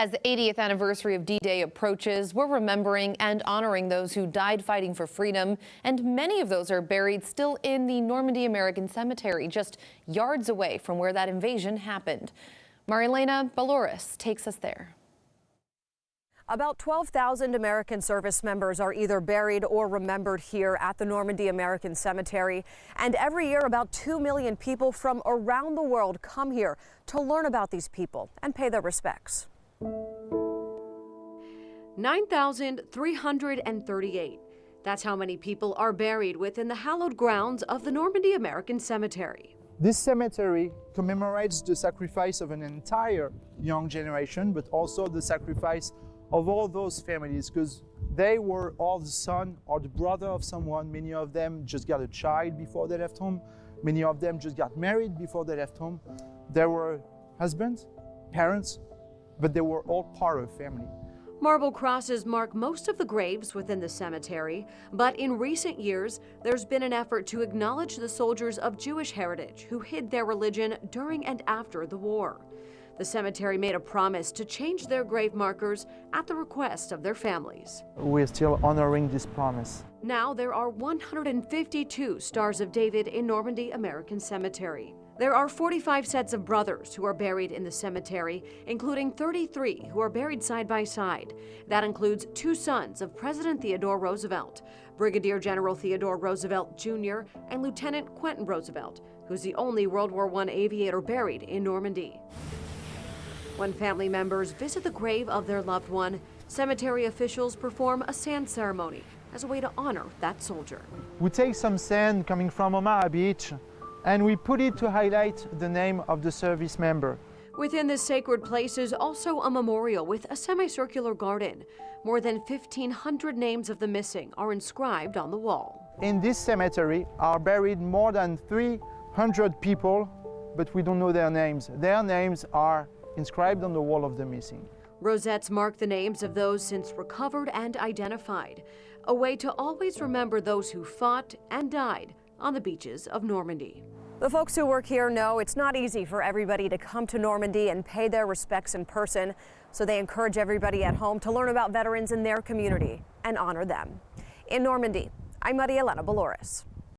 As the 80th anniversary of D-Day approaches, we're remembering and honoring those who died fighting for freedom, and many of those are buried still in the Normandy American Cemetery, just yards away from where that invasion happened. Marilena Baloris takes us there. About 12,000 American service members are either buried or remembered here at the Normandy American Cemetery. And every year, about 2 million people from around the world come here to learn about these people and pay their respects. 9,338. That's how many people are buried within the hallowed grounds of the Normandy American Cemetery. This cemetery commemorates the sacrifice of an entire young generation, but also the sacrifice of all those families, because they were all the son or the brother of someone. Many of them just got a child before they left home. Many of them just got married before they left home. They were husbands, parents, but they were all part of a family. Marble crosses mark most of the graves within the cemetery, but in recent years, there's been an effort to acknowledge the soldiers of Jewish heritage who hid their religion during and after the war. The cemetery made a promise to change their grave markers at the request of their families. We're still honoring this promise. Now there are 152 Stars of David in Normandy American Cemetery. There are 45 sets of brothers who are buried in the cemetery, including 33 who are buried side by side. That includes 2 sons of President Theodore Roosevelt, Brigadier General Theodore Roosevelt Jr. and Lieutenant Quentin Roosevelt, who's the only World War I aviator buried in Normandy. When family members visit the grave of their loved one, cemetery officials perform a sand ceremony as a way to honor that soldier. We take some sand coming from Omaha Beach and we put it to highlight the name of the service member. Within this sacred place is also a memorial with a semicircular garden. More than 1,500 names of the missing are inscribed on the wall. In this cemetery are buried more than 300 people, but we don't know their names. Their names are inscribed on the wall of the missing. Rosettes mark the names of those since recovered and identified, a way to always remember those who fought and died on the beaches of Normandy. The folks who work here know it's not easy for everybody to come to Normandy and pay their respects in person, so they encourage everybody at home to learn about veterans in their community and honor them. In Normandy, I'm Marilena Baloris.